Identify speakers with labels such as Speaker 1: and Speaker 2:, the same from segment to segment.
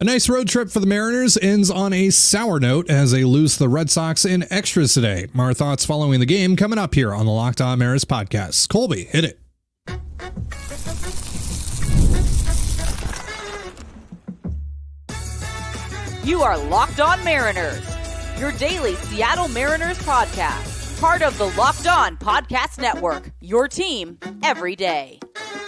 Speaker 1: A nice road trip for the Mariners ends on a sour note as they lose to the Red Sox in extras today. Our thoughts following the game coming up here on the Locked On Mariners podcast. Colby, hit it.
Speaker 2: You are Locked On Mariners, your daily Seattle Mariners podcast. Part of the Locked On Podcast Network, your team every day.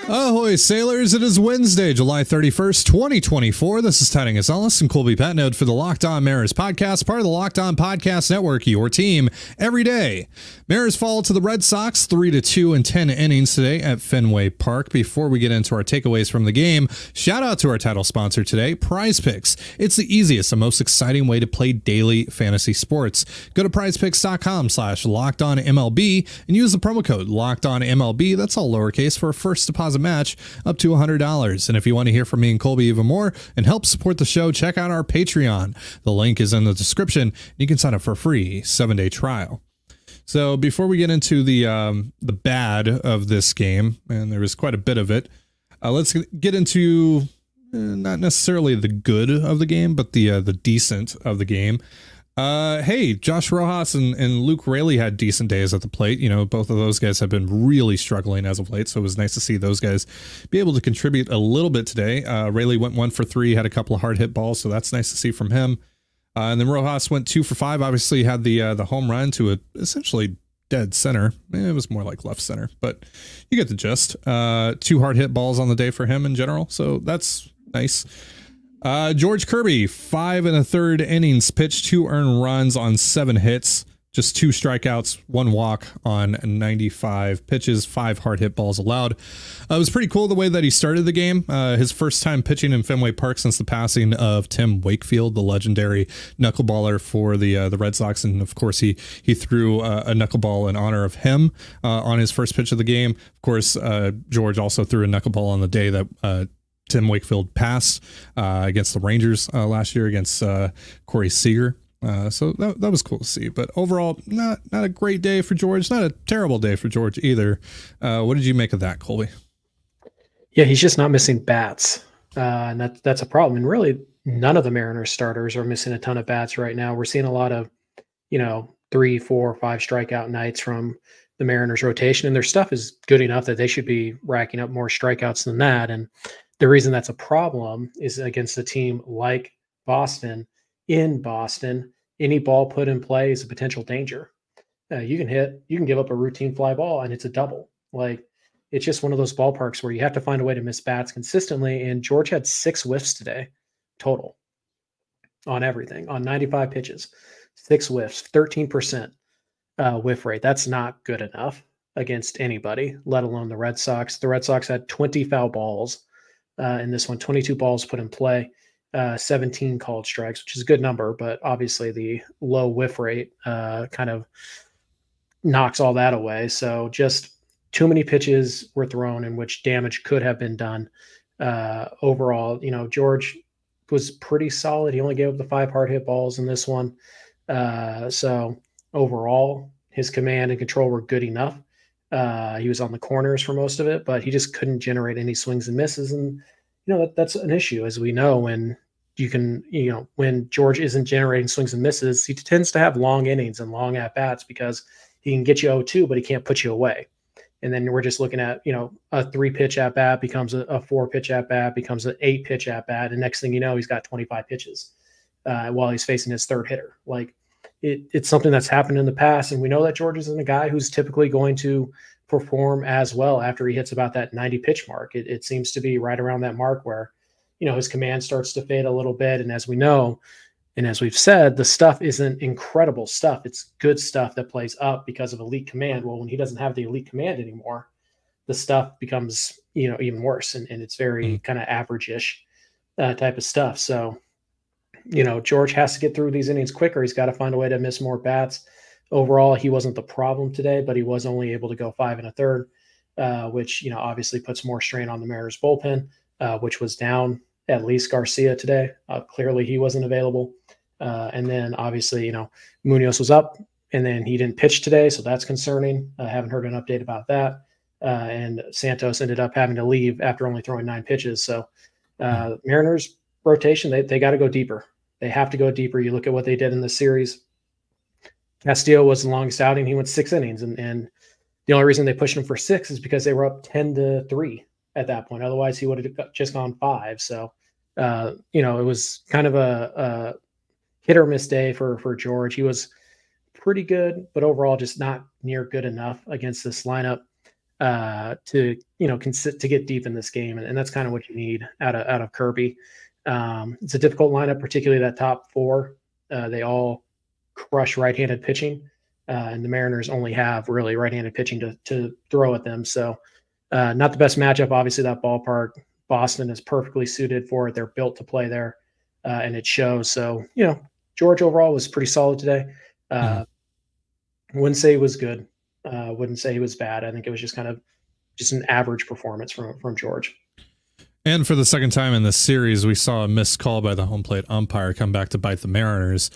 Speaker 1: Ahoy, sailors. It is Wednesday, July 31st, 2024. This is Ty Gonzalez and Colby Patnode for the Locked On Mariners podcast, part of the Locked On Podcast Network, your team every day. Mariners fall to the Red Sox 3-2 in 10 innings today at Fenway Park. Before we get into our takeaways from the game, shout out to our title sponsor today, Prize Picks. It's the easiest and most exciting way to play daily fantasy sports. Go to prizepicks.com/LockedOnMLB and use the promo code LockedOnMLB. That's all lowercase for a first deposit match up to $100. And if you want to hear from me and Colby even more and help support the show, check out our Patreon. The link is in the description. You can sign up for a free 7-day trial. So before we get into the bad of this game, and there was quite a bit of it, let's get into not necessarily the good of the game, but the decent of the game. Hey, Josh Rojas and Luke Raley had decent days at the plate. You know, both of those guys have been really struggling as of late, so it was nice to see those guys be able to contribute a little bit today. Raley went 1 for 3, had a couple of hard hit balls, so that's nice to see from him. And then Rojas went 2 for 5. Obviously, had the home run to a essentially dead center. It was more like left center, but you get the gist. 2 hard hit balls on the day for him in general, so that's nice. George Kirby, 5 1/3 innings pitched, 2 earned runs on 7 hits, just 2 strikeouts, 1 walk on 95 pitches, 5 hard hit balls allowed. It was pretty cool the way that he started the game. His first time pitching in Fenway Park since the passing of Tim Wakefield, the legendary knuckleballer for the Red Sox, and of course he threw a knuckleball in honor of him on his first pitch of the game. Of course, George also threw a knuckleball on the day that Tim Wakefield passed against the Rangers last year against Corey Seager. So that was cool to see. But overall, not a great day for George. Not a terrible day for George either. What did you make of that, Colby?
Speaker 3: Yeah, he's just not missing bats. And that's a problem. And really, none of the Mariners starters are missing a ton of bats right now. We're seeing a lot of, 3, 4, 5 strikeout nights from the Mariners rotation. And their stuff is good enough that they should be racking up more strikeouts than that. And the reason that's a problem is against a team like Boston. In Boston, any ball put in play is a potential danger. You can give up a routine fly ball and it's a double. Like, it's just one of those ballparks where you have to find a way to miss bats consistently. And George had 6 whiffs today total on everything, on 95 pitches, 6 whiffs, 13% whiff rate. That's not good enough against anybody, let alone the Red Sox. The Red Sox had 20 foul balls in this one, 22 balls put in play, 17 called strikes, which is a good number, but obviously the low whiff rate kind of knocks all that away. So just too many pitches were thrown in which damage could have been done. Overall, George was pretty solid. He only gave up the 5 hard hit balls in this one. So overall, his command and control were good enough. He was on the corners for most of it, but he just couldn't generate any swings and misses. And, that's an issue, as we know, when when George isn't generating swings and misses, he tends to have long innings and long at-bats because he can get you 0-2, but he can't put you away. And then we're just looking at, a 3-pitch at-bat becomes a 4-pitch at-bat, becomes an 8-pitch at-bat. And next thing you know, he's got 25 pitches while he's facing his third hitter. Like, it's something that's happened in the past. And we know that George isn't a guy who's typically going to perform as well after he hits about that 90 pitch mark. It seems to be right around that mark where, his command starts to fade a little bit. And as we know, and as we've said, the stuff isn't incredible stuff. It's good stuff that plays up because of elite command. Well, when he doesn't have the elite command anymore, the stuff becomes, even worse. And it's very kind of average-ish type of stuff. So, George has to get through these innings quicker. He's got to find a way to miss more bats. Overall, he wasn't the problem today, but he was only able to go 5 1/3, which, obviously puts more strain on the Mariners bullpen, which was down at least Garcia today. Clearly he wasn't available. And then obviously, Munos was up and then he didn't pitch today. So that's concerning. I haven't heard an update about that. And Santos ended up having to leave after only throwing 9 pitches. So Mariners rotation, they got to go deeper. They have to go deeper. You look at what they did in the series. Castillo was the longest outing. He went 6 innings, and the only reason they pushed him for 6 is because they were up 10-3 at that point. Otherwise, he would have just gone 5. So, it was kind of a hit or miss day for George. He was pretty good, but overall just not near good enough against this lineup to get deep in this game. And that's kind of what you need out of Kirby. It's a difficult lineup, particularly that top 4. They all crush right-handed pitching, and the Mariners only have really right-handed pitching to throw at them. So not the best matchup. Obviously, that ballpark, Boston is perfectly suited for it. They're built to play there, and it shows. So, George overall was pretty solid today. Wouldn't say he was good. Wouldn't say he was bad. I think it was just an average performance from George.
Speaker 1: And for the second time in this series, we saw a missed call by the home plate umpire come back to bite the Mariners.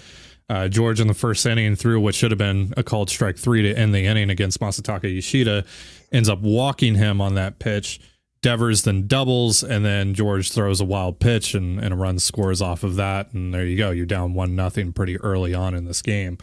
Speaker 1: George in the first inning threw what should have been a called strike 3 to end the inning against Masataka Yoshida, ends up walking him on that pitch. Devers then doubles, and then George throws a wild pitch, and a run scores off of that. And there you go. You're down 1-0 pretty early on in this game.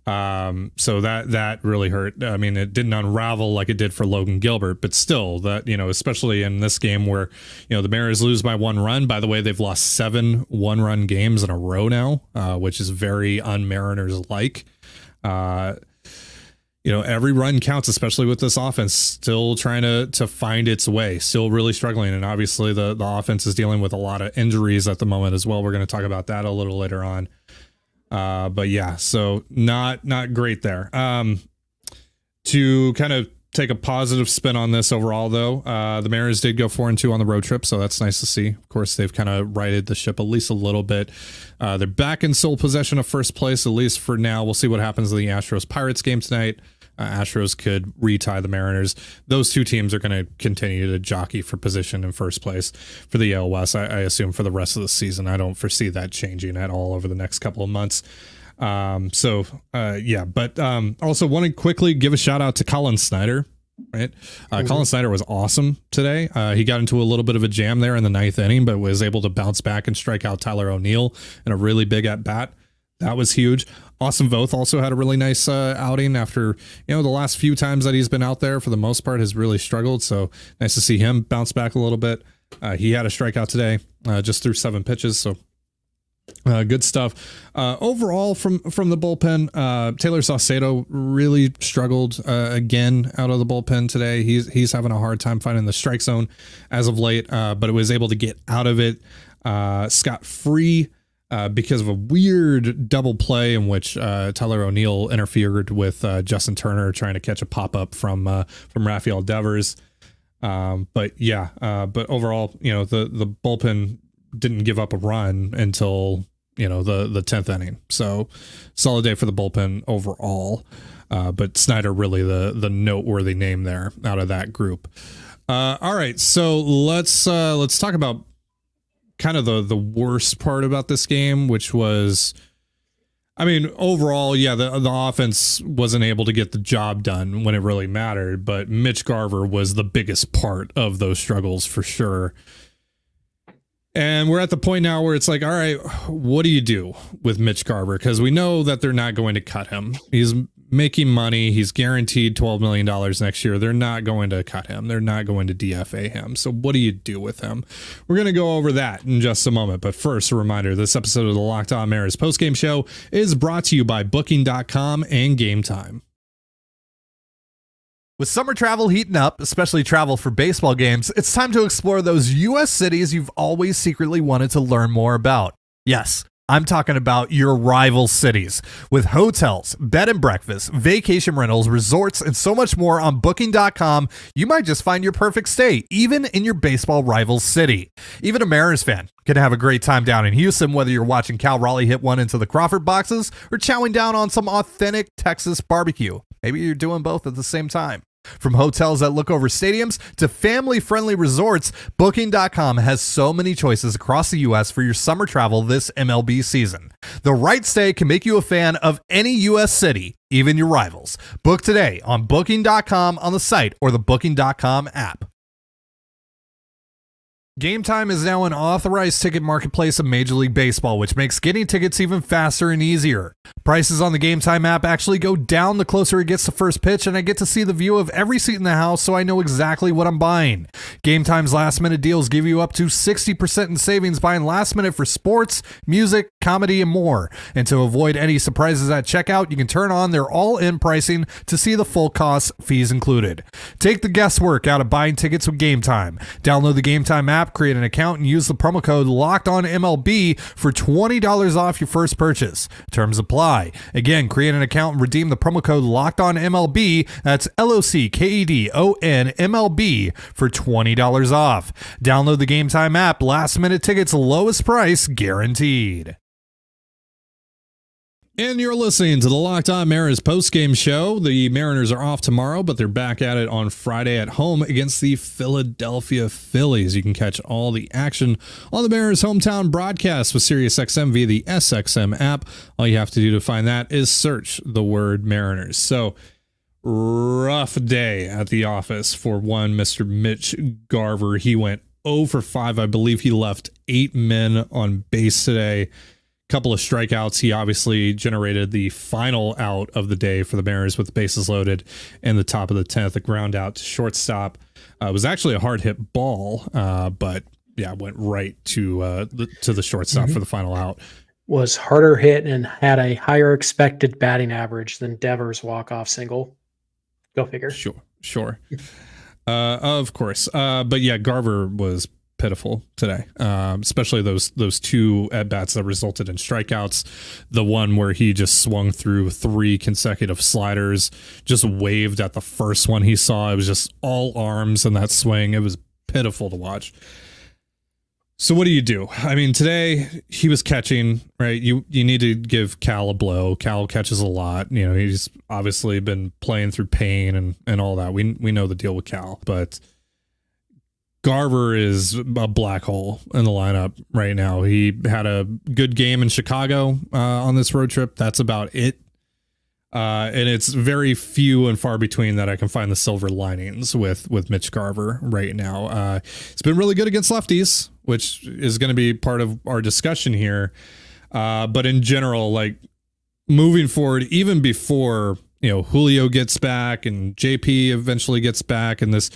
Speaker 1: So that really hurt. I mean, it didn't unravel like it did for Logan Gilbert, but still that, especially in this game where, the Mariners lose by 1 run. By the way, they've lost 7 1-run games in a row now, which is very un-Mariners like. Every run counts, especially with this offense still trying to find its way, still really struggling. And obviously the offense is dealing with a lot of injuries at the moment as well. We're going to talk about that a little later on. But yeah, so not great there. To kind of take a positive spin on this overall, though, the Mariners did go 4-2 on the road trip, so that's nice to see. Of course, they've kind of righted the ship at least a little bit. They're back in sole possession of first place, at least for now. We'll see what happens in the Astros-Pirates game tonight. Astros could retie the Mariners. Those two teams are going to continue to jockey for position in first place for the AL West, I assume, for the rest of the season. I don't foresee that changing at all over the next couple of months. Also want to quickly give a shout out to Colin Snyder. Right. Colin Snyder was awesome today. He got into a little bit of a jam there in the 9th inning, but was able to bounce back and strike out Tyler O'Neill in a really big at bat. That was huge. Austin Voth also had a really nice outing after, the last few times that he's been out there for the most part has really struggled. So nice to see him bounce back a little bit. He had a strikeout today, just threw 7 pitches. So good stuff. Overall from the bullpen, Taylor Saucedo really struggled again out of the bullpen today. He's having a hard time finding the strike zone as of late, but it was able to get out of it scot-free. Because of a weird double play in which Tyler O'Neill interfered with Justin Turner trying to catch a pop-up from Rafael Devers. But overall, the bullpen didn't give up a run until, the 10th inning. So solid day for the bullpen overall. But Snyder really the noteworthy name there out of that group. All right, so let's talk about kind of the worst part about this game, which was, overall, the offense wasn't able to get the job done when it really mattered, but Mitch Garver was the biggest part of those struggles for sure. And we're at the point now where it's like, all right, what do you do with Mitch Garver? Because we know that they're not going to cut him. He's making money. He's guaranteed $12 million next year. They're not going to cut him. They're not going to DFA him. So what do you do with him? We're going to go over that in just a moment. But first, a reminder, this episode of the Locked On Mariners postgame show is brought to you by Booking.com and Game Time.
Speaker 4: With summer travel heating up, especially travel for baseball games, it's time to explore those U.S. cities you've always secretly wanted to learn more about. Yes, I'm talking about your rival cities. With hotels, bed and breakfast, vacation rentals, resorts, and so much more on Booking.com, you might just find your perfect stay, even in your baseball rival city. Even a Mariners fan can have a great time down in Houston, whether you're watching Cal Raleigh hit one into the Crawford boxes or chowing down on some authentic Texas barbecue. Maybe you're doing both at the same time. From hotels that look over stadiums to family-friendly resorts, Booking.com has so many choices across the U.S. for your summer travel this MLB season. The right stay can make you a fan of any U.S. city, even your rivals. Book today on Booking.com on the site or the Booking.com app. Game Time is now an authorized ticket marketplace of Major League Baseball, which makes getting tickets even faster and easier. Prices on the Game Time app actually go down the closer it gets to first pitch, and I get to see the view of every seat in the house, so I know exactly what I'm buying. Game Time's last minute deals give you up to 60% in savings buying last minute for sports, music, comedy, and more. And to avoid any surprises at checkout, you can turn on their all-in pricing to see the full cost, fees included. Take the guesswork out of buying tickets with Game Time. Download the Game Time app, create an account, and use the promo code LOCKEDONMLB for $20 off your first purchase. Terms apply. Again, create an account and redeem the promo code LOCKEDONMLB. That's LOCKEDONMLB for $20 off. Download the Game Time app. Last minute tickets, lowest price guaranteed.
Speaker 1: And you're listening to the Locked On Mariners postgame show. The Mariners are off tomorrow, but they're back at it on Friday at home against the Philadelphia Phillies. You can catch all the action on the Mariners' hometown broadcast with SiriusXM via the SXM app. All you have to do to find that is search the word Mariners. So, rough day at the office for one Mr. Mitch Garver. He went 0 for 5. I believe he left 8 men on base today. Couple of strikeouts. He obviously generated the final out of the day for the Mariners with the bases loaded in the top of the 10th, a ground out to shortstop. It was actually a hard hit ball, but yeah, went right to the shortstop for the final out.
Speaker 3: Was harder hit and had a higher expected batting average than Devers' walk-off single. Go figure.
Speaker 1: Sure. Of course. But yeah, Garver was pitiful today, especially those two at-bats that resulted in strikeouts. The one where he just swung through 3 consecutive sliders, just waved at the first one he saw. It was just all arms in that swing. It was pitiful to watch. So what do you do? I mean, today he was catching, right? You need to give Cal a blow. Cal catches a lot. You know, he's obviously been playing through pain and all that. We know the deal with Cal, but Garver is a black hole in the lineup right now. He had a good game in Chicago on this road trip. That's about it. And it's very few and far between that I can find the silver linings with Mitch Garver right now. It's been really good against lefties, which is going to be part of our discussion here. But in general, like moving forward, even before, Julio gets back and JP eventually gets back, and this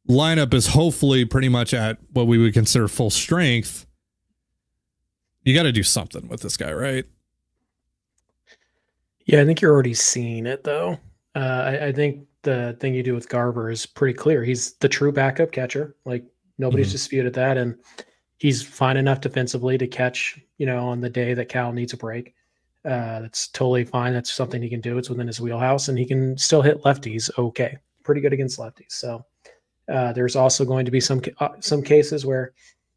Speaker 1: lineup is hopefully pretty much at what we would consider full strength, you got to do something with this guy, right?
Speaker 3: Yeah, I think you're already seeing it, though. I think the thing you do with Garver is pretty clear. He's the true backup catcher. Like, nobody's disputed that, and he's fine enough defensively to catch, on the day that Cal needs a break. That's totally fine. That's something he can do. It's within his wheelhouse, and he can still hit lefties okay. Pretty good against lefties. So there's also going to be some cases where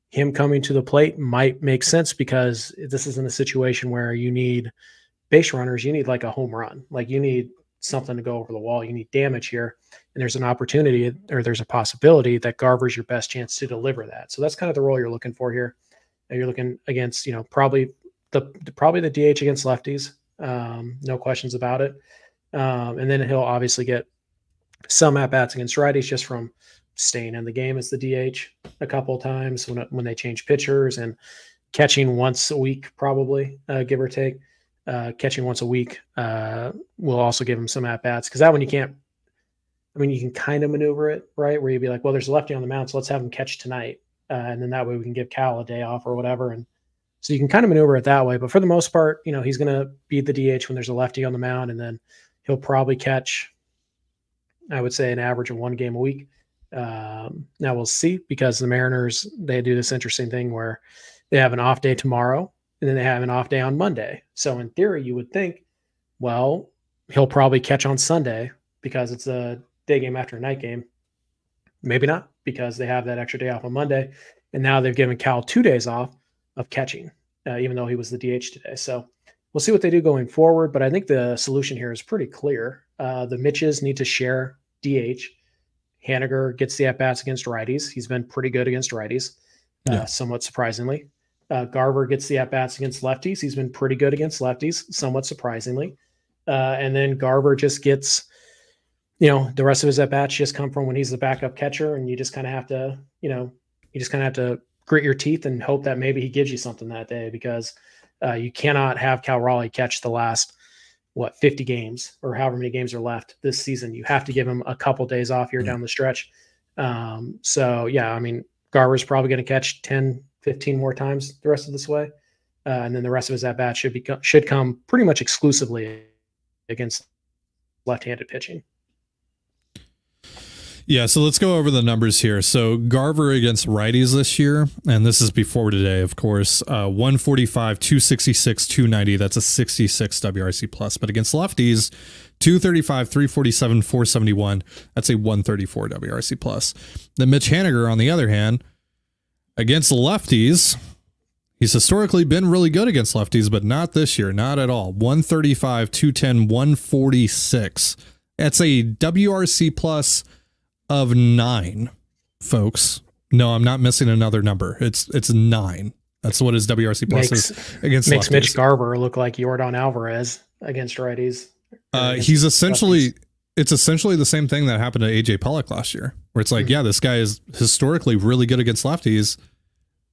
Speaker 3: him coming to the plate might make sense, because this isn't a situation where you need base runners. You need like a home run. Like, you need something to go over the wall. You need damage here. And there's an opportunity, or there's a possibility that Garver's your best chance to deliver that. So that's kind of the role you're looking for here. You're looking against, probably the DH against lefties. No questions about it. And then he'll obviously get some at-bats against righties just from staying in the game as the DH a couple of times when they change pitchers, and catching once a week, probably, give or take. Catching once a week will also give him some at-bats, because that one you can kind of maneuver it, right? Where you'd be like, well, there's a lefty on the mound, so let's have him catch tonight. And then that way we can give Cal a day off or whatever. And so you can kind of maneuver it that way. But for the most part, he's going to be the DH when there's a lefty on the mound, and then he'll probably catch, I would say, an average of 1 game a week. Now we'll see, because the Mariners, they do this interesting thing where they have an off day tomorrow, and then they have an off day on Monday. So in theory, you would think, well, he'll probably catch on Sunday because it's a day game after a night game. Maybe not, because they have that extra day off on Monday. And now they've given Cal 2 days off of catching, even though he was the DH today. So we'll see what they do going forward. But I think the solution here is pretty clear. The Mitches need to share DH. Haniger gets the at-bats against righties. He's been pretty good against righties, somewhat surprisingly. Garver gets the at-bats against lefties. He's been pretty good against lefties, somewhat surprisingly. And then Garver just gets, the rest of his at-bats just come from when he's the backup catcher, and you just kind of have to, You just kind of have to grit your teeth and hope that maybe he gives you something that day, because you cannot have Cal Raleigh catch the last 50 games or however many games are left this season. You have to give him a couple days off here down the stretch. So yeah, I mean, Garver's probably going to catch 10, 15 more times the rest of this way. And then the rest of his at-bat should come pretty much exclusively against left-handed pitching.
Speaker 1: Yeah, so let's go over the numbers here. So Garver against righties this year, and this is before today, of course, 145, 266, 290. That's a 66 WRC plus. But against lefties, 235, 347, 471. That's a 134 WRC plus. Then Mitch Haniger, on the other hand, against lefties, he's historically been really good against lefties, but not this year, not at all. 135, 210, 146. That's a WRC plus of 9, folks. No, I'm not missing another number. It's 9. That's what his WRC plus is against
Speaker 3: makes
Speaker 1: lefties.
Speaker 3: Mitch Garver look like Yordan Alvarez against righties.
Speaker 1: He's essentially, it's essentially the same thing that happened to AJ Pollock last year, where it's like, yeah, this guy is historically really good against lefties,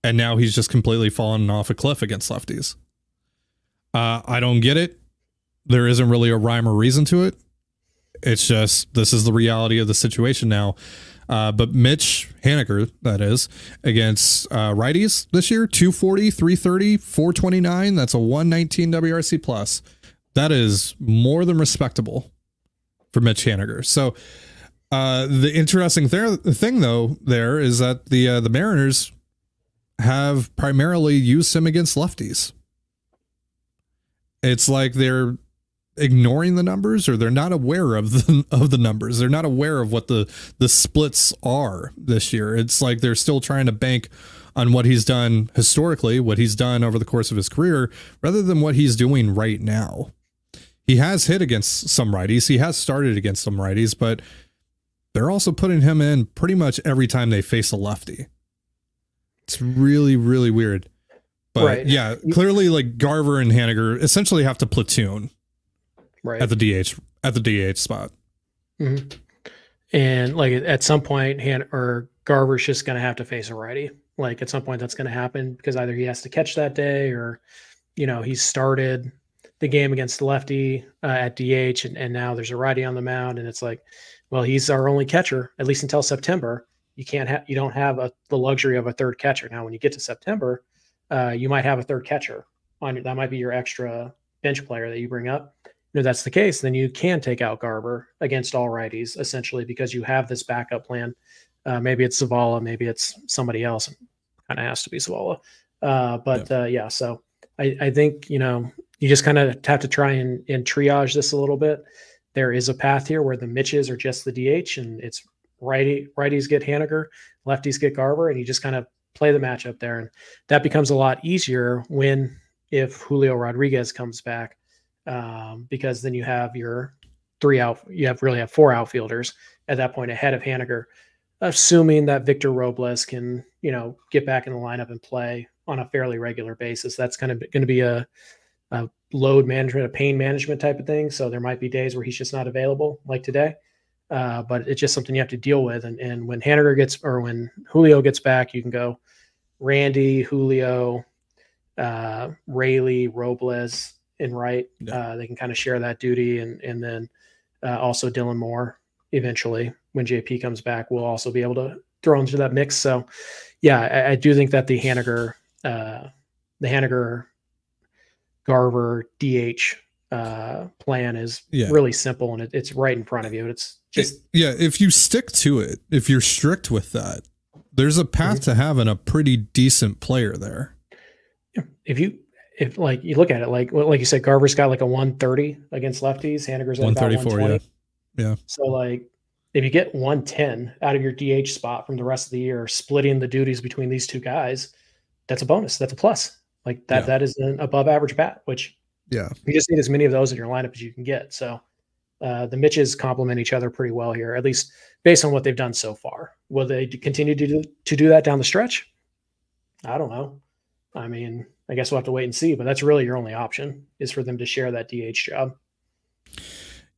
Speaker 1: and now he's just completely fallen off a cliff against lefties. I don't get it. There isn't really a rhyme or reason to it. It's just, this is the reality of the situation now. But Mitch Haniger, that is, against righties this year, 240, 330, 429. That's a 119 WRC plus. That is more than respectable for Mitch Haniger. So the interesting thing, though, there is that the Mariners have primarily used him against lefties. It's like they're ignoring the numbers, or they're not aware of the numbers. They're not aware of what the splits are this year. It's like they're still trying to bank on what he's done historically, what he's done over the course of his career, rather than what he's doing right now. He has hit against some righties. He has started against some righties, but they're also putting him in pretty much every time they face a lefty. It's really, really weird. But right. Yeah, clearly like Garver and Haniger essentially have to platoon. Right. At the DH spot.
Speaker 3: Mm-hmm. And like at some point, Garver's just going to have to face a righty. Like at some point that's going to happen, because either he has to catch that day, or, he started the game against the lefty at DH, and now there's a righty on the mound, and it's like, well, he's our only catcher, at least until September. You don't have the luxury of a third catcher. Now, when you get to September, you might have a third catcher that might be your extra bench player that you bring up. If that's the case, then you can take out Garver against all righties, essentially, because you have this backup plan. Maybe it's Zavala, maybe it's somebody else. It kind of has to be Zavala. So I think, you just kind of have to try and triage this a little bit. There is a path here where the Mitches are just the DH, and it's righties get Haniger, lefties get Garver, and you just kind of play the matchup there. And that becomes a lot easier if Julio Rodriguez comes back. Because then you have your really have 4 outfielders at that point ahead of Haniger, assuming that Victor Robles can, get back in the lineup and play on a fairly regular basis. That's kind of going to be a load management, a pain management type of thing. So there might be days where he's just not available, like today. But it's just something you have to deal with. And when when Julio gets back, you can go Randy, Julio, Rayleigh, Robles, and right. They can kind of share that duty, and then also Dylan Moore eventually, when JP comes back, will also be able to throw into that mix. So yeah, I do think that the Haniger Garver DH plan is really simple, and it's right in front of you. It's just
Speaker 1: if you stick to it, if you're strict with that, there's a path to having a pretty decent player there. If
Speaker 3: like you look at it, like you said, Garver's got like a 130 against lefties, Haniger's at about 120.
Speaker 1: Yeah.
Speaker 3: So like if you get 110 out of your DH spot from the rest of the year, splitting the duties between these two guys, that's a bonus. That's a plus. Like that. Yeah. That is an above average bat, which you just need as many of those in your lineup as you can get. So the Mitches complement each other pretty well here, at least based on what they've done so far. Will they continue to do that down the stretch? I don't know. I mean, I guess we'll have to wait and see, but that's really your only option, is for them to share that DH job.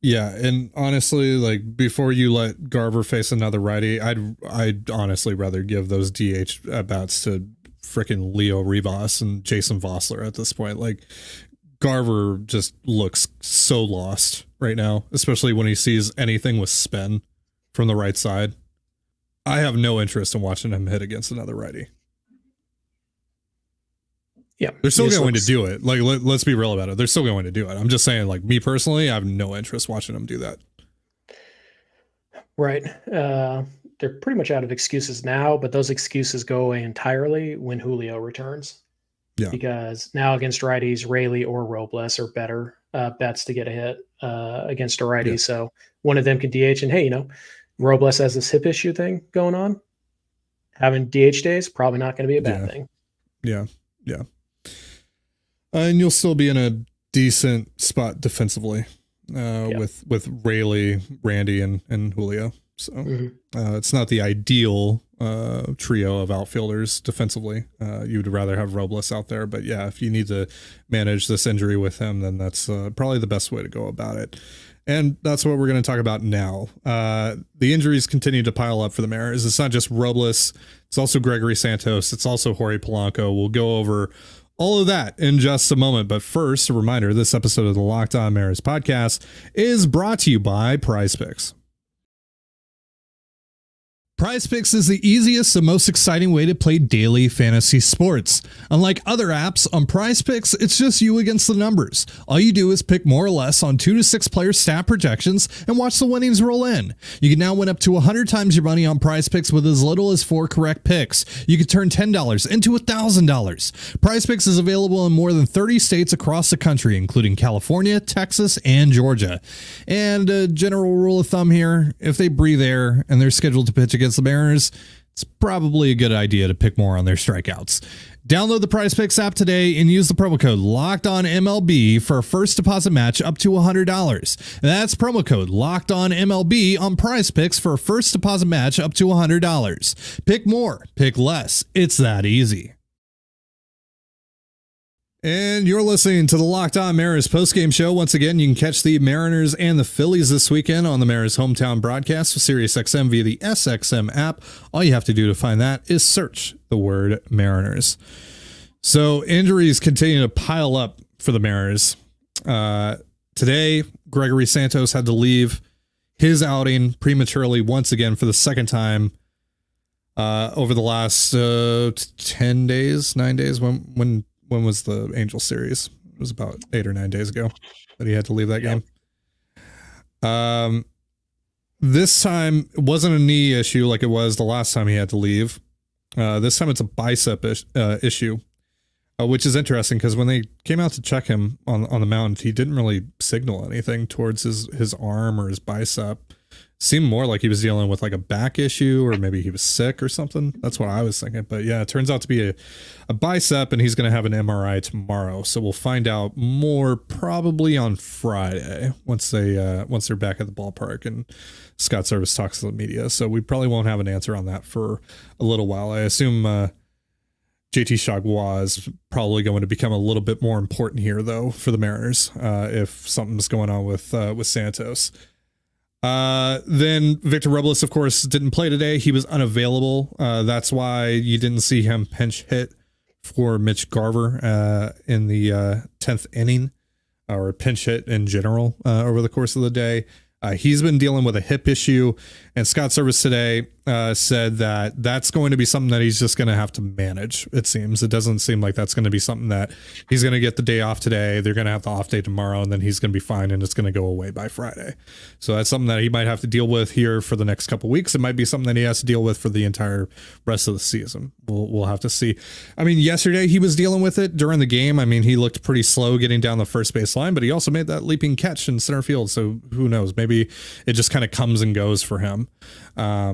Speaker 1: Yeah, and honestly, like before you let Garver face another righty, I'd honestly rather give those DH at bats to freaking Leo Rivas and Jason Vossler at this point. Like Garver just looks so lost right now, especially when he sees anything with spin from the right side. I have no interest in watching him hit against another righty.
Speaker 3: Yeah,
Speaker 1: they're still going to do it. Like, let's be real about it. They're still going to do it. I'm just saying, like, me personally, I have no interest watching them do that.
Speaker 3: Right. They're pretty much out of excuses now, but those excuses go away entirely when Julio returns.
Speaker 1: Yeah.
Speaker 3: Because now against righties, Rayleigh or Robles are better bets to get a hit against a righty. Yeah. So one of them can DH. And hey, you know, Robles has this hip issue thing going on. Having DH days, probably not going to be a bad thing.
Speaker 1: Yeah. Yeah. And you'll still be in a decent spot defensively with Rayleigh, Randy, and Julio. So it's not the ideal trio of outfielders defensively. You'd rather have Robles out there. But yeah, if you need to manage this injury with him, then that's probably the best way to go about it. And that's what we're going to talk about now. The injuries continue to pile up for the Mariners. It's not just Robles. It's also Gregory Santos. It's also Jorge Polanco. We'll go over all of that in just a moment. But first, a reminder, this episode of the Locked On Mariners podcast is brought to you by PrizePicks. PrizePicks is the easiest and most exciting way to play daily fantasy sports. Unlike other apps, on PrizePicks, it's just you against the numbers. All you do is pick more or less on 2 to 6 player stat projections and watch the winnings roll in. You can now win up to 100 times your money on PrizePicks with as little as 4 correct picks. You can turn $10 into $1,000. PrizePicks is available in more than 30 states across the country, including California, Texas, and Georgia. And a general rule of thumb here, if they breathe air and they're scheduled to pitch against the Mariners, it's probably a good idea to pick more on their strikeouts. Download the PrizePicks app today and use the promo code LOCKEDONMLB for a first deposit match up to $100. That's promo code LOCKEDONMLB on PrizePicks for a first deposit match up to $100. Pick more, pick less. It's that easy. And you're listening to the Locked On Mariners postgame show. Once again, you can catch the Mariners and the Phillies this weekend on the Mariners hometown broadcast with SiriusXM via the SXM app. All you have to do to find that is search the word Mariners. So injuries continue to pile up for the Mariners. Today, Gregory Santos had to leave his outing prematurely once again for the second time over the last 9 days. When was the Angel series? It was about 8 or 9 days ago that he had to leave that game. This time it wasn't a knee issue like it was the last time he had to leave. This time it's a bicep issue, which is interesting because when they came out to check him on the mound, he didn't really signal anything towards his arm or his bicep. Seemed more like he was dealing with like a back issue or maybe he was sick or something. That's what I was thinking. But yeah, it turns out to be a bicep, and he's going to have an MRI tomorrow. So we'll find out more probably on Friday once they're back at the ballpark and Scott Service talks to the media. So we probably won't have an answer on that for a little while. I assume JT Chargois is probably going to become a little bit more important here, though, for the Mariners if something's going on with Santos. Then Victor Robles, of course, didn't play today. He was unavailable. That's why you didn't see him pinch hit for Mitch Garver in the 10th inning, or pinch hit in general over the course of the day. He's been dealing with a hip issue, and Scott Service today said that that's going to be something that he's just going to have to manage. It seems. It doesn't seem like that's going to be something that he's going to get the day off today. They're going to have the off day tomorrow, and then he's going to be fine, and it's going to go away by Friday. So that's something that he might have to deal with here for the next couple of weeks. It might be something that he has to deal with for the entire rest of the season. We'll have to see. I mean, yesterday he was dealing with it during the game. I mean, he looked pretty slow getting down the first base line, but he also made that leaping catch in center field. So who knows? Maybe it just kind of comes and goes for him.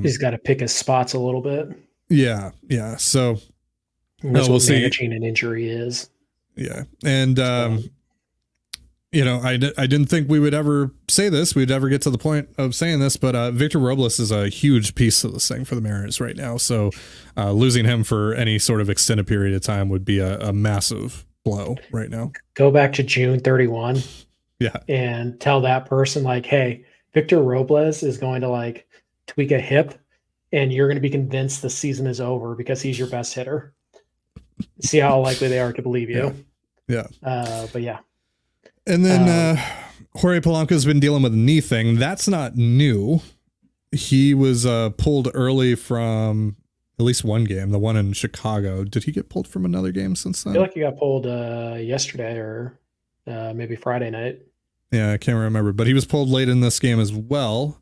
Speaker 3: He's got to pick his spots a little bit.
Speaker 1: Yeah. So
Speaker 3: that's what managing an injury is.
Speaker 1: Yeah. And, I didn't think we would ever say this. We'd ever get to the point of saying this, but Victor Robles is a huge piece of this thing for the Mariners right now. So losing him for any sort of extended period of time would be a massive blow right now.
Speaker 3: Go back to June 31.
Speaker 1: Yeah.
Speaker 3: and tell that person like, hey, Victor Robles is going to like tweak a hip and you're going to be convinced the season is over because he's your best hitter. See how likely they are to believe you.
Speaker 1: Yeah.
Speaker 3: But yeah.
Speaker 1: And then Jorge Polanco's been dealing with a knee thing. That's not new. He was pulled early from at least one game, the one in Chicago. Did he get pulled from another game since then?
Speaker 3: I feel like he got pulled yesterday or maybe Friday night.
Speaker 1: Yeah, I can't remember, but he was pulled late in this game as well.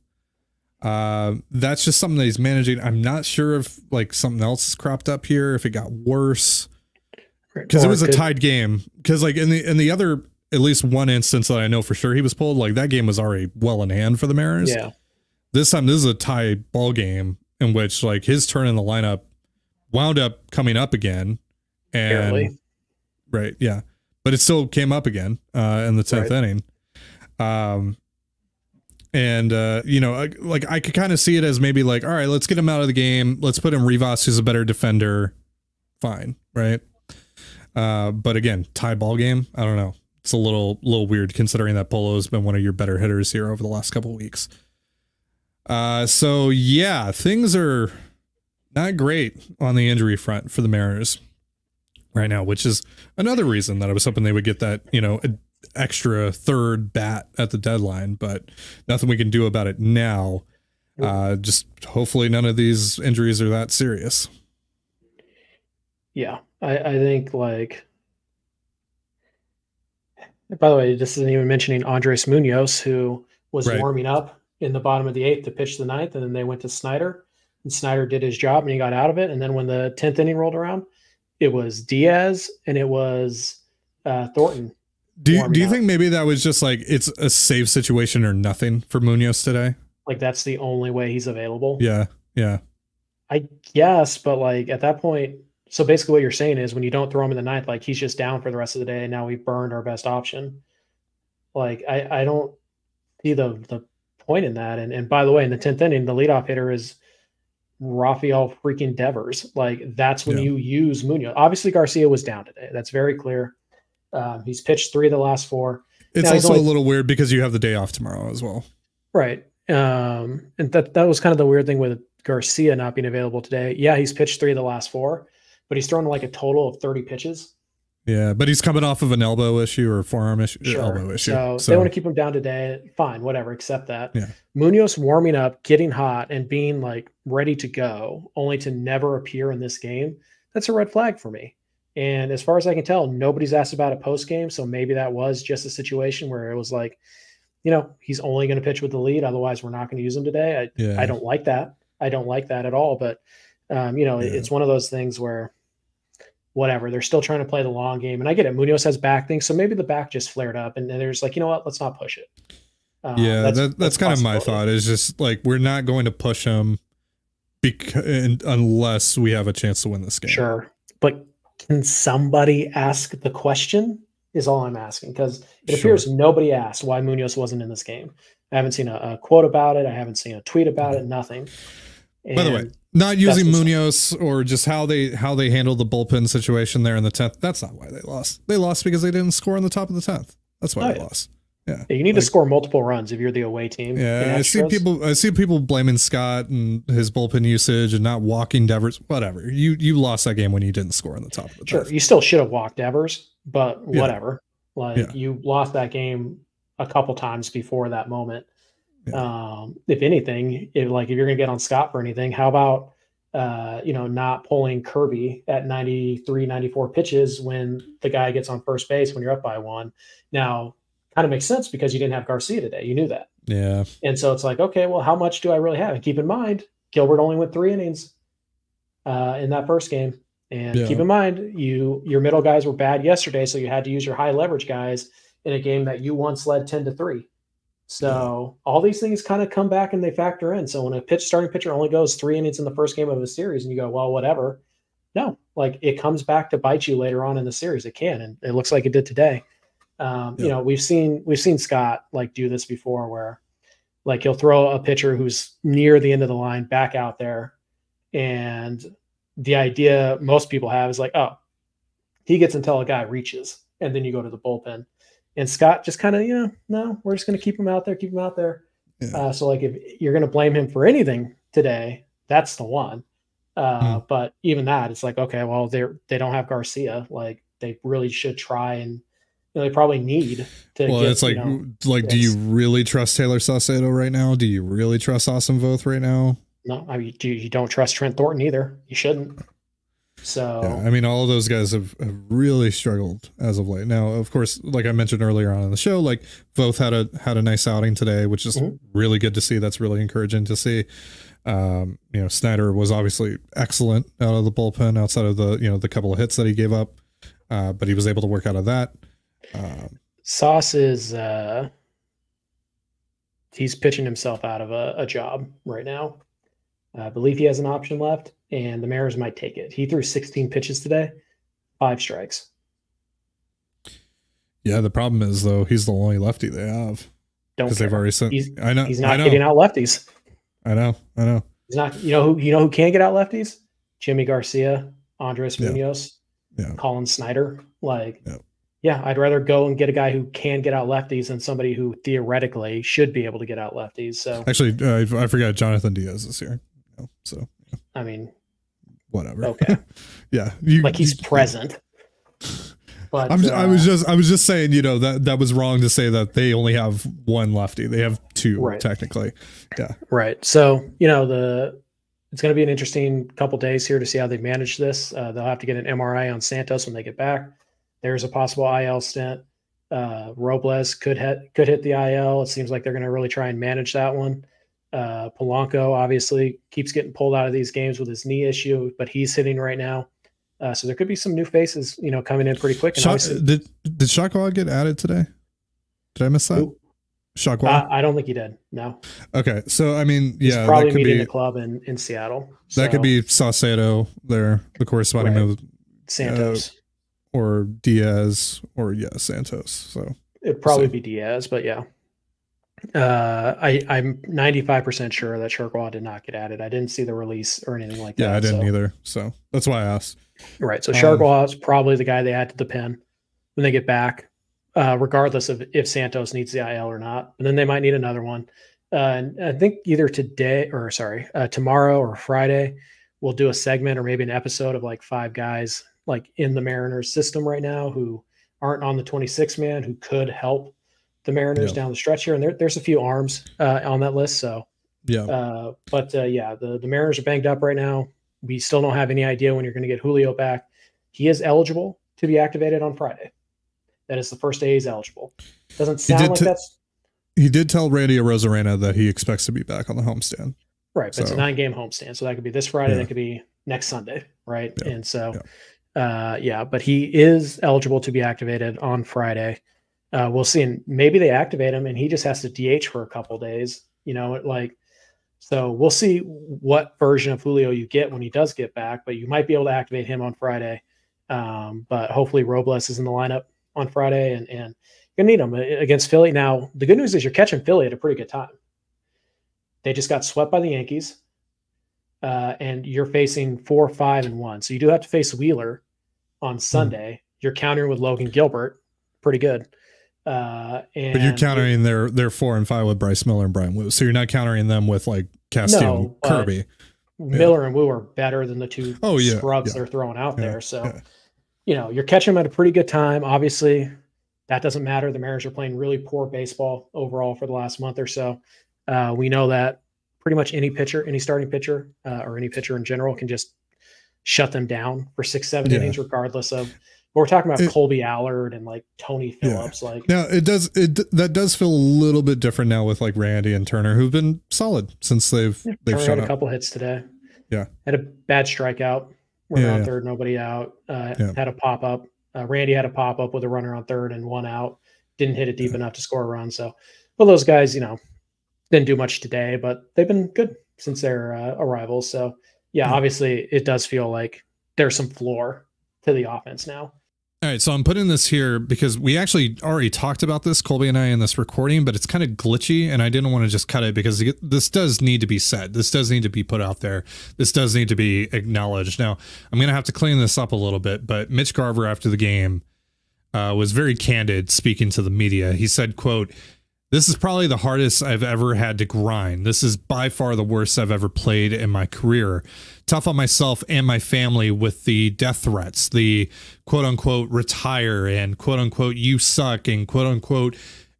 Speaker 1: That's just something that he's managing. I'm not sure if like something else has cropped up here, if it got worse, because it was a tied game. Because like in the other, at least one instance that I know for sure he was pulled, like that game was already well in hand for the Mariners.
Speaker 3: Yeah.
Speaker 1: This time, this is a tie ball game in which like his turn in the lineup wound up coming up again, and
Speaker 3: Barely.
Speaker 1: right, yeah, but it still came up again in the 10th inning. You know, like I could kind of see it as maybe like, all right, let's get him out of the game. Let's put in Rivas, who's a better defender. Fine. Right. But again, tie ball game. I don't know. It's a little weird considering that Polo has been one of your better hitters here over the last couple of weeks. So yeah, things are not great on the injury front for the Mariners right now, which is another reason that I was hoping they would get that, you know, extra third bat at the deadline, but nothing we can do about it now. Just hopefully none of these injuries are that serious.
Speaker 3: Yeah, I think like, by the way, this isn't even mentioning Andres Munoz, who was warming up in the bottom of the 8th to pitch the 9th, and then they went to Snyder, and Snyder did his job and he got out of it. And then when the 10th inning rolled around, it was Diaz and it was Thornton.
Speaker 1: Do you think maybe that was just like it's a save situation or nothing for Munoz today?
Speaker 3: Like that's the only way he's available?
Speaker 1: Yeah.
Speaker 3: I guess, but like at that point, so basically what you're saying is when you don't throw him in the 9th, like he's just down for the rest of the day and now we've burned our best option. Like I don't see the point in that. And by the way, in the 10th inning, the leadoff hitter is Rafael freaking Devers. Like that's when you use Munoz. Obviously Garcia was down today. That's very clear. He's pitched 3 of the last 4.
Speaker 1: It's now, also a little weird because you have the day off tomorrow as well.
Speaker 3: Right. And that was kind of the weird thing with Garcia not being available today. Yeah, he's pitched 3 of the last 4, but he's thrown like a total of 30 pitches.
Speaker 1: Yeah, but he's coming off of an elbow issue or forearm issue.
Speaker 3: Sure.
Speaker 1: Elbow issue.
Speaker 3: So they want to keep him down today. Fine, whatever, accept that.
Speaker 1: Yeah.
Speaker 3: Munoz warming up, getting hot, and being like ready to go, only to never appear in this game. That's a red flag for me. And as far as I can tell, nobody's asked about it post game. So maybe that was just a situation where it was like, you know, he's only going to pitch with the lead. Otherwise, we're not going to use him today. I don't like that. I don't like that at all. But, you know, it's one of those things where whatever, they're still trying to play the long game. And I get it. Munoz has back things. So maybe the back just flared up and there's like, you know what, let's not push it.
Speaker 1: That's kind of my thought is just like, we're not going to push him unless we have a chance to win this game.
Speaker 3: Sure. But can somebody ask the question is all I'm asking, because it appears nobody asked why Munoz wasn't in this game. I haven't seen a quote about it. I haven't seen a tweet about it, nothing. And
Speaker 1: by the way, not using Munoz or just how they handled the bullpen situation there in the 10th. That's not why they lost. They lost because they didn't score in the top of the 10th. That's why they lost. Yeah.
Speaker 3: You need to score multiple runs if you're the away team.
Speaker 1: Yeah. I see people blaming Scott and his bullpen usage and not walking Devers. Whatever. You lost that game when you didn't score in the top of the 10th.
Speaker 3: Sure. You still should have walked Devers, but whatever. Like you lost that game a couple times before that moment. Yeah. If anything, if you're going to get on Scott for anything, how about not pulling Kirby at 93, 94 pitches when the guy gets on first base when you're up by 1. Now, kind of makes sense because you didn't have Garcia today. You knew that.
Speaker 1: Yeah.
Speaker 3: And so it's like, okay, well, how much do I really have? And keep in mind, Gilbert only went 3 innings in that first game. And keep in mind, your middle guys were bad yesterday, so you had to use your high leverage guys in a game that you once led 10-3. So all these things kind of come back and they factor in. So when a starting pitcher only goes 3 innings in the first game of a series and you go, well, whatever. No, like it comes back to bite you later on in the series. It can, and it looks like it did today. You know, we've seen Scott like do this before where like he'll throw a pitcher who's near the end of the line back out there. And the idea most people have is like, oh, he gets until a guy reaches and then you go to the bullpen. And Scott just kind of, no, we're just going to keep him out there, Yeah. So like if you're going to blame him for anything today, that's the one. But even that, it's like, okay, well, they don't have Garcia. Like they really should try, and they probably need to.
Speaker 1: Well, it's like, do you really trust Taylor Saucedo right now? Do you really trust Austin Voth right now?
Speaker 3: No, I mean, you don't trust Trent Thornton either. You shouldn't. So
Speaker 1: yeah, I mean, all of those guys have really struggled as of late. Now, of course, like I mentioned earlier on in the show, like Voth had a nice outing today, which is really good to see. That's really encouraging to see. Snyder was obviously excellent out of the bullpen outside of the couple of hits that he gave up, but he was able to work out of that.
Speaker 3: Sauce is he's pitching himself out of a job right now. I believe he has an option left, and the Mariners might take it. He threw 16 pitches today, 5 strikes.
Speaker 1: Yeah, the problem is though he's the only lefty they have because they've already sent.
Speaker 3: He's not getting out lefties.
Speaker 1: I know.
Speaker 3: He's not. You know who can get out lefties? Jimmy Garcia, Andres Munos, Colin Snyder. Yeah, I'd rather go and get a guy who can get out lefties than somebody who theoretically should be able to get out lefties. So
Speaker 1: actually, I forgot Jonathan Diaz is here. So
Speaker 3: I mean,
Speaker 1: whatever.
Speaker 3: Okay.
Speaker 1: Yeah,
Speaker 3: he's present. But
Speaker 1: I was just saying, that was wrong to say that they only have one lefty. They have 2 technically. Yeah.
Speaker 3: Right. So it's going to be an interesting couple days here to see how they manage this. They'll have to get an MRI on Santos when they get back. There's a possible IL stint. Robles could hit the IL. It seems like they're going to really try and manage that one. Polanco obviously keeps getting pulled out of these games with his knee issue, but he's hitting right now. So there could be some new faces, coming in pretty quick. And
Speaker 1: did Shockwell get added today? Did I miss that? Shockwell?
Speaker 3: I don't think he did. No.
Speaker 1: Okay. So, I mean,
Speaker 3: he's probably meeting the club in Seattle. So.
Speaker 1: That could be Saucedo there, the corresponding move.
Speaker 3: Santos.
Speaker 1: Or Diaz or Santos. So
Speaker 3: it'd probably be Diaz, but yeah. I'm 95% sure that Shockwell did not get added. I didn't see the release or anything like that.
Speaker 1: Yeah, I didn't either. So that's why I asked.
Speaker 3: Right. So Shockwell is probably the guy they add to the pen when they get back, regardless of if Santos needs the IL or not. And then they might need another one. And I think either tomorrow or Friday, we'll do a segment or maybe an episode of like 5 guys like in the Mariners system right now who aren't on the 26 man who could help the Mariners down the stretch here. And there's a few arms on that list. So, the Mariners are banged up right now. We still don't have any idea when you're going to get Julio back. He is eligible to be activated on Friday. That is the first day he's eligible. Doesn't sound like that's.
Speaker 1: He did tell Randy Arozarena that he expects to be back on the homestand.
Speaker 3: Right. But it's a 9-game homestand. So that could be this Friday. That could be next Sunday. Right. Yeah. And so, but he is eligible to be activated on Friday. We'll see. And maybe they activate him and he just has to DH for a couple days, so we'll see what version of Julio you get when he does get back, but you might be able to activate him on Friday. But hopefully Robles is in the lineup on Friday and you're gonna need him against Philly. Now, the good news is you're catching Philly at a pretty good time. They just got swept by the Yankees. And you're facing 4-5-1. So you do have to face Wheeler on Sunday. You're countering with Logan Gilbert. Pretty good. But
Speaker 1: you're countering their 4-5 with Bryce Miller and Brian Wu. So you're not countering them with like Castillo and Kirby.
Speaker 3: Miller and Wu are better than the 2 scrubs they're throwing out there. So, you're catching them at a pretty good time. Obviously, that doesn't matter. The Mariners are playing really poor baseball overall for the last month or so. We know that pretty much any pitcher, any starting pitcher, or any pitcher in general can just shut them down for 6-7 innings, regardless of. But we're talking about Colby Allard and like Tony Phillips.
Speaker 1: Now that does feel a little bit different now with like Randy and Turner, who've been solid since they've
Speaker 3: Turner
Speaker 1: shown
Speaker 3: had a couple hits today.
Speaker 1: Yeah,
Speaker 3: had a bad strikeout, runner on third, nobody out. Had a pop up. Randy had a pop up with a runner on third and 1 out. Didn't hit it deep enough to score a run. So, well, those guys, didn't do much today, but they've been good since their arrivals. So, obviously, it does feel like there's some floor to the offense now.
Speaker 1: All right, so I'm putting this here because we actually already talked about this, Colby and I, in this recording, but it's kind of glitchy, and I didn't want to just cut it because this does need to be said. This does need to be put out there. This does need to be acknowledged. Now, I'm going to have to clean this up a little bit, but Mitch Garver after the game was very candid speaking to the media. He said, quote, "This is probably the hardest I've ever had to grind. This is by far the worst I've ever played in my career. Tough on myself and my family with the death threats, the quote unquote retire and quote unquote you suck and quote unquote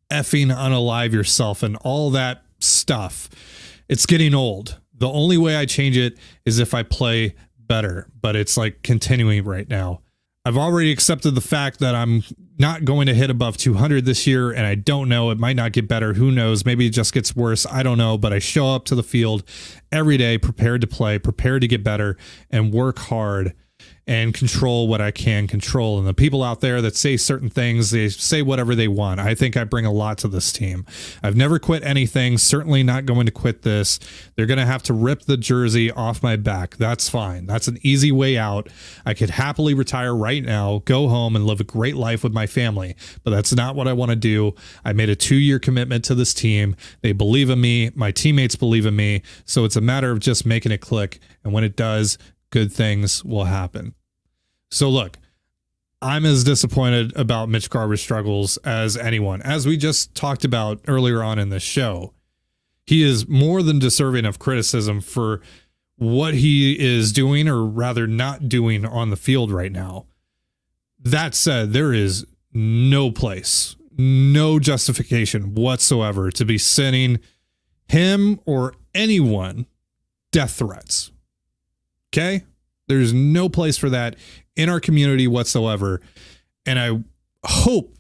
Speaker 1: effing unalive yourself and all that stuff. It's getting old. The only way I change it is if I play better, but it's like continuing right now. I've already accepted the fact that I'm not going to hit above 200 this year, and I don't know. It might not get better. Who knows? Maybe it just gets worse. I don't know, but I show up to the field every day prepared to play, prepared to get better, and work hard and control what I can control. And the people out there that say certain things, they say whatever they want. I think I bring a lot to this team. I've never quit anything, certainly not going to quit this. They're going to have to rip the jersey off my back. That's fine. That's an easy way out. I could happily retire right now, go home and live a great life with my family, but that's not what I want to do. I made a 2-year commitment to this team. They believe in me. My teammates believe in me. So it's a matter of just making it click. And when it does, good things will happen. So look, I'm as disappointed about Mitch Garver's struggles as anyone. As we just talked about earlier on in this show, he is more than deserving of criticism for what he is doing, or rather not doing, on the field right now. That said, there is no place, no justification whatsoever to be sending him or anyone death threats. Okay? There's no place for that in our community whatsoever. And I hope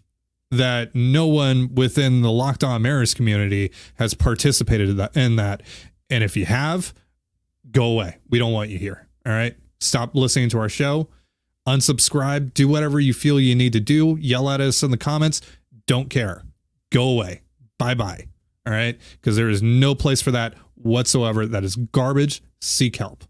Speaker 1: that no one within the Locked On Mariners community has participated in that. And if you have, go away. We don't want you here. All right? Stop listening to our show. Unsubscribe. Do whatever you feel you need to do. Yell at us in the comments. Don't care. Go away. Bye-bye. All right? Because there is no place for that whatsoever. That is garbage. Seek help.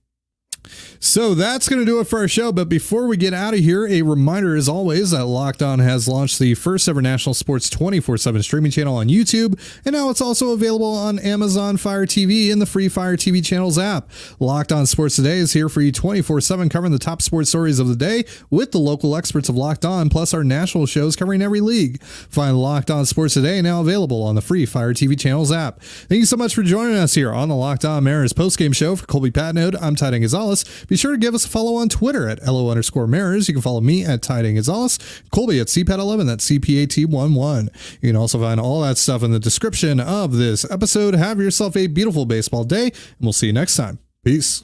Speaker 1: So that's going to do it for our show. But before we get out of here, a reminder as always that Locked On has launched the first ever national sports 24/7 streaming channel on YouTube. And now it's also available on Amazon Fire TV and the free Fire TV channels app. Locked On Sports Today is here for you 24/7, covering the top sports stories of the day with the local experts of Locked On, plus our national shows covering every league. Find Locked On Sports Today now available on the free Fire TV channels app. Thank you so much for joining us here on the Locked On Mariners postgame show. For Colby Patnode, I'm Tiding Gonzalez. Be sure to give us a follow on Twitter at LO_Mariners. You can follow me at Tiding Gonzalez, Colby at CPAT11, that's CPAT11. You can also find all that stuff in the description of this episode. Have yourself a beautiful baseball day, and we'll see you next time. Peace.